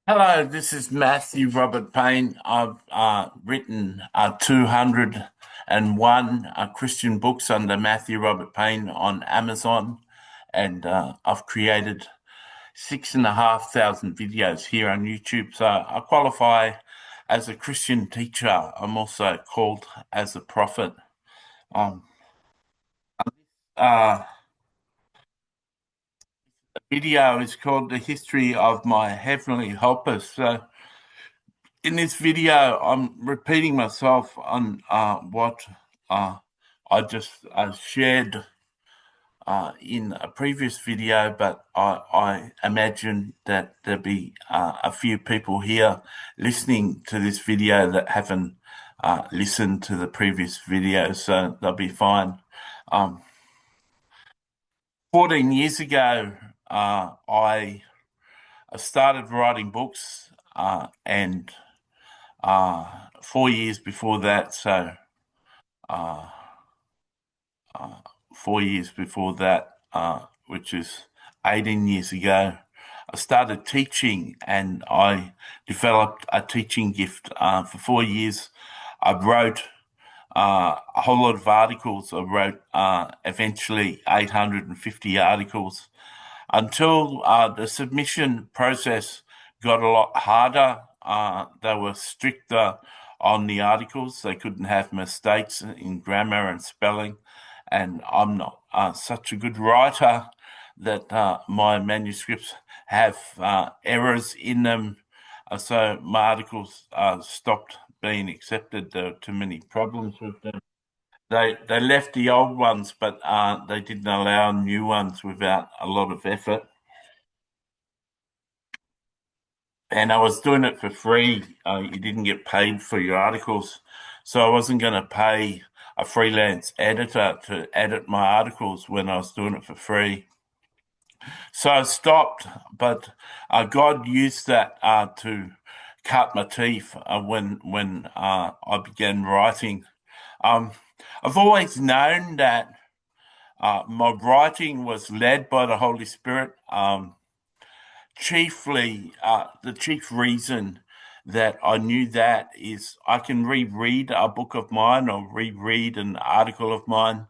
Hello, this is Matthew Robert Payne. I've written 201 Christian books under Matthew Robert Payne on Amazon, and I've created 6,500 videos here on YouTube. So I qualify as a Christian teacher. I'm also called as a prophet. Um, uh, Video is called The History of My Heavenly Helpers. So in this video, I'm repeating myself on what uh, I just shared in a previous video, but I imagine that there'll be a few people here listening to this video that haven't listened to the previous video, so they'll be fine. Um, 14 years ago, I started writing books, and 4 years before that, uh, uh, 4 years before that, which is 18 years ago, I started teaching and I developed a teaching gift. For 4 years, I wrote a whole lot of articles. I wrote eventually 850 articles until the submission process got a lot harder. They were stricter on the articles. They couldn't have mistakes in grammar and spelling. And I'm not such a good writer that my manuscripts have errors in them. So my articles stopped being accepted. There were too many problems with them. They left the old ones, but they didn't allow new ones without a lot of effort. And I was doing it for free. You didn't get paid for your articles, so I wasn't going to pay a freelance editor to edit my articles when I was doing it for free. So I stopped, but God used that to cut my teeth when I began writing. Um, I've always known that my writing was led by the Holy Spirit. Chiefly, the chief reason that I knew that is I can reread a book of mine or reread an article of mine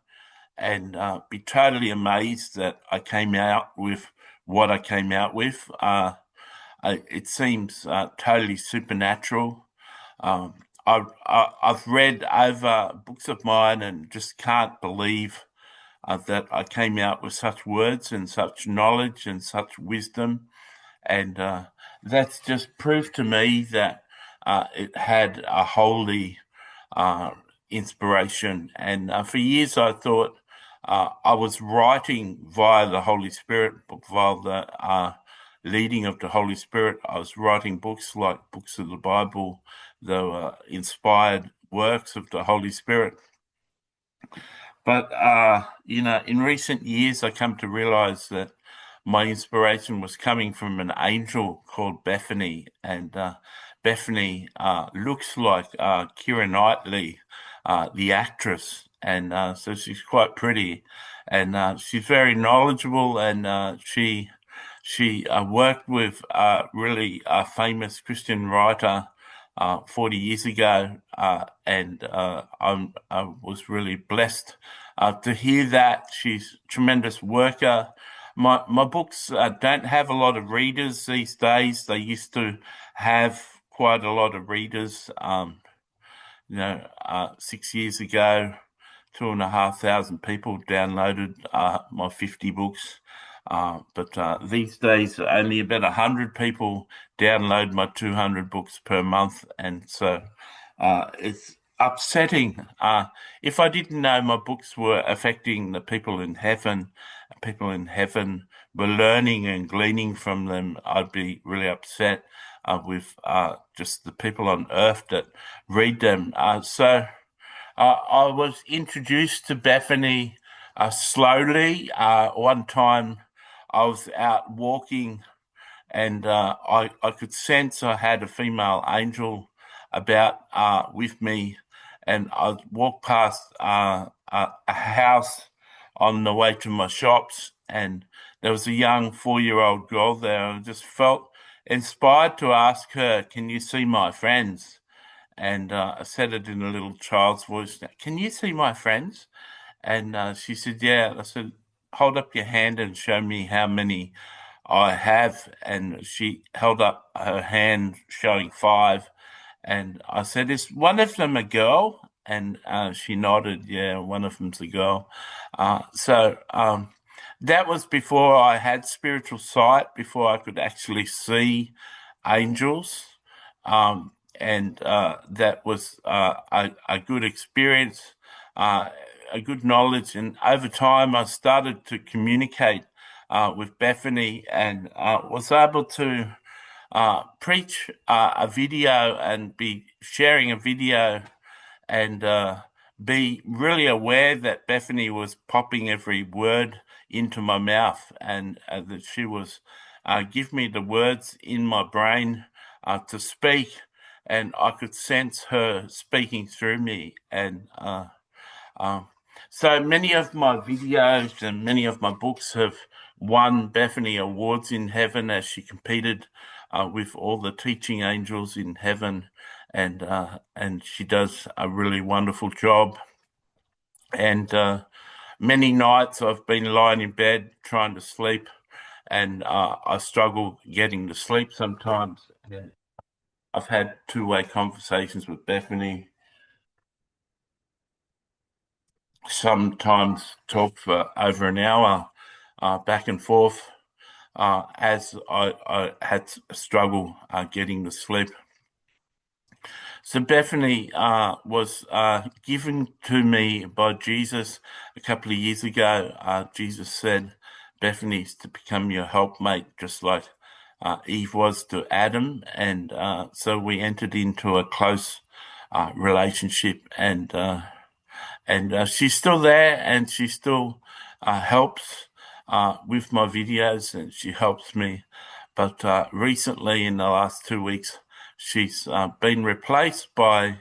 and be totally amazed that I came out with what I came out with. It seems totally supernatural. Um, I've read over books of mine and just can't believe that I came out with such words and such knowledge and such wisdom. And that's just proof to me that it had a holy uh, inspiration. And for years, I thought I was writing via the Holy Spirit, via the leading of the Holy Spirit. I was writing books like books of the Bible, the inspired works of the Holy Spirit. But in recent years, I come to realize that my inspiration was coming from an angel called Bethany, and Bethany looks like Keira Knightley, the actress, and so she's quite pretty, and she's very knowledgeable, and she worked with a really famous Christian writer 40 years ago, and I was really blessed to hear that. She's a tremendous worker. My books don't have a lot of readers these days. They used to have quite a lot of readers. 6 years ago, 2,500 people downloaded my 50 books. But these days, only about 100 people download my 200 books per month. And so it's upsetting. If I didn't know my books were affecting the people in heaven were learning and gleaning from them, I'd be really upset with just the people on earth that read them. I was introduced to Bethany slowly. One time I was out walking and I could sense I had a female angel about with me, and I walked past a house on the way to my shops, and there was a young 4-year-old girl there. I just felt inspired to ask her, "Can you see my friends?" And I said it in a little child's voice. "Can you see my friends?" And she said, "Yeah." I said, "Hold up your hand and show me how many I have." And she held up her hand showing 5. And I said, "Is one of them a girl?" And she nodded, "Yeah, one of them's a girl." So that was before I had spiritual sight, before I could actually see angels. And that was a good experience, uh, a good knowledge. And over time, I started to communicate with Bethany and was able to preach a video and be sharing a video and be really aware that Bethany was popping every word into my mouth and that she was give me the words in my brain to speak, and I could sense her speaking through me. And um, so many of my videos and many of my books have won Bethany awards in heaven as she competed with all the teaching angels in heaven, and she does a really wonderful job. And many nights I've been lying in bed trying to sleep, and I struggle getting to sleep sometimes. Yeah. I've had two-way conversations with Bethany, sometimes talk for over an hour, back and forth, as I had a struggle getting to sleep. So Bethany was given to me by Jesus a couple of years ago. Jesus said, "Bethany's to become your helpmate, just like Eve was to Adam." And so we entered into a close relationship, and she's still there, and she still helps with my videos, and she helps me. But recently, in the last 2 weeks, she's been replaced by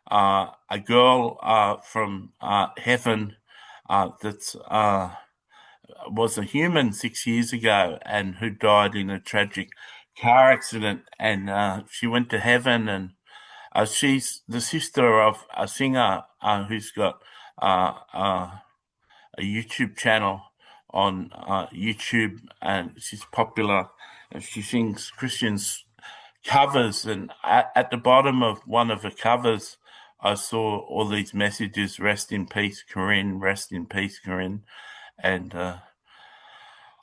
a girl from heaven that was a human 6 years ago and who died in a tragic car accident. And she went to heaven, and she's the sister of a singer who's got uh, uh, a YouTube channel on YouTube, and she's popular. And she sings Christian covers, and at the bottom of one of the covers, I saw all these messages: "Rest in peace, Corinne. Rest in peace, Corinne." And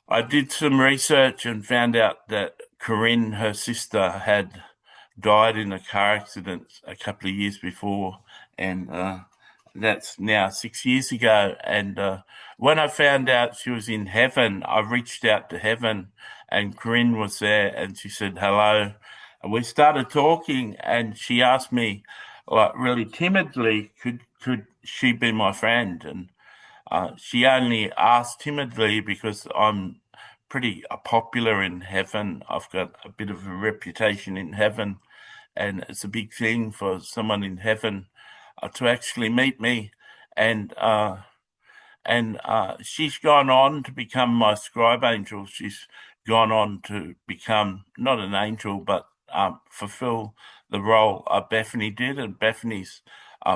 I did some research and found out that Corinne, her sister, had died in a car accident a couple of years before, and that's now 6 years ago. And when I found out she was in heaven, I reached out to heaven, and Corinne was there, and she said hello. And we started talking, and she asked me, like really timidly, could she be my friend? And she only asked timidly because I'm pretty popular in heaven. I've got a bit of a reputation in heaven, and it's a big thing for someone in heaven to actually meet me. And she's gone on to become my scribe angel. She's gone on to become not an angel, but fulfill the role Bethany did. And Bethany's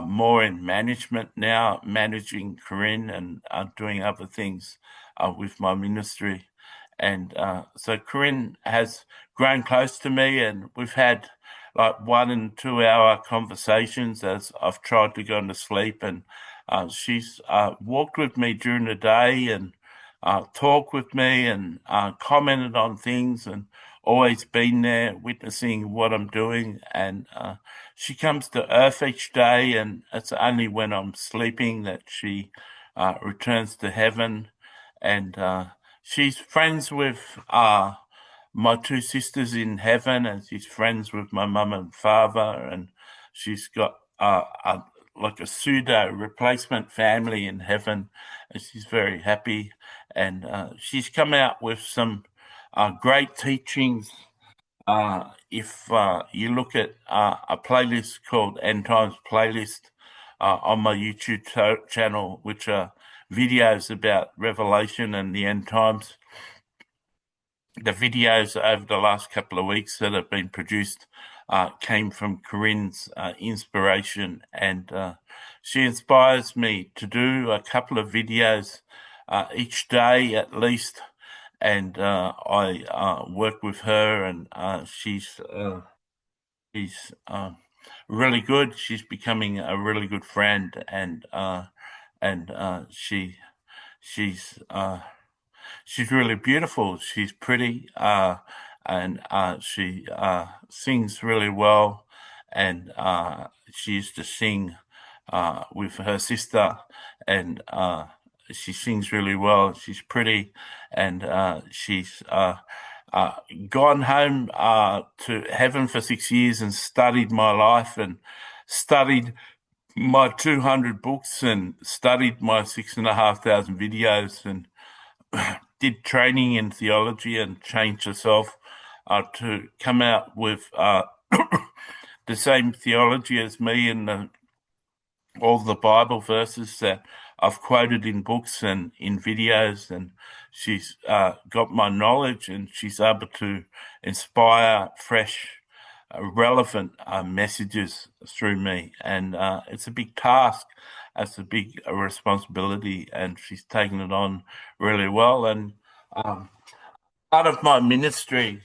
more in management now, managing Corinne and doing other things with my ministry. And so Corinne has grown close to me, and we've had like 1 and 2 hour conversations as I've tried to go to sleep. And she's walked with me during the day and talked with me and commented on things, and always been there witnessing what I'm doing. And she comes to Earth each day, and it's only when I'm sleeping that she returns to heaven. And she's friends with my two sisters in heaven, and she's friends with my mum and father, and she's got like a pseudo replacement family in heaven, and she's very happy. And she's come out with some great teachings. If you look at a playlist called End Times Playlist on my YouTube channel, which are videos about Revelation and the end times, the videos over the last couple of weeks that have been produced came from Corinne's inspiration, and she inspires me to do a couple of videos each day at least. And I work with her, and she's really good. She's becoming a really good friend, and she's really beautiful. She's pretty, and she sings really well. And she used to sing with her sister, and she sings really well. She's pretty, and she's gone home to heaven for 6 years and studied my life and studied my 200 books and studied my 6,500 videos and did training in theology and changed herself to come out with the same theology as me and all the Bible verses that I've quoted in books and in videos, and she's got my knowledge, and she's able to inspire fresh, relevant messages through me. And it's a big task, it's a big responsibility, and she's taken it on really well. And um, part of my ministry,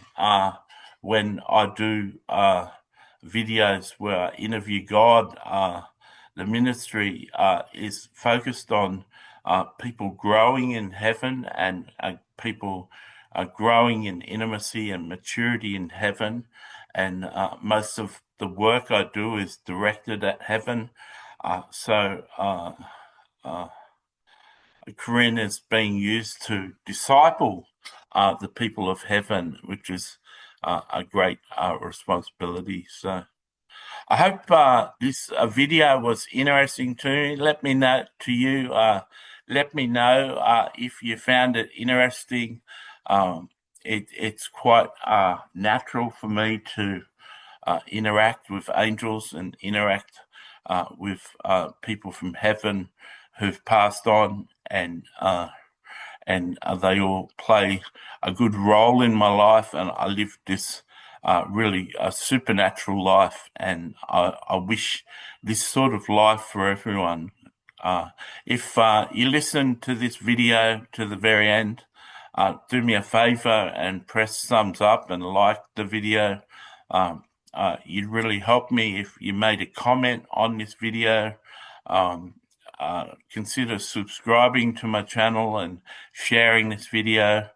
when I do videos where I interview God, the ministry is focused on people growing in heaven and people growing in intimacy and maturity in heaven. And most of the work I do is directed at heaven. So Corinne is being used to disciple the people of heaven, which is a great responsibility. So I hope this video was interesting to you. Let me know to you. Let me know if you found it interesting. It's quite natural for me to interact with angels and interact with people from heaven who've passed on, and they all play a good role in my life, and I live this really a supernatural life, and I wish this sort of life for everyone. If you listen to this video to the very end, do me a favor and press thumbs up and like the video. You'd really help me if you made a comment on this video. Consider subscribing to my channel and sharing this video.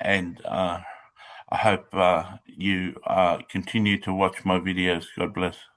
And I hope you continue to watch my videos. God bless.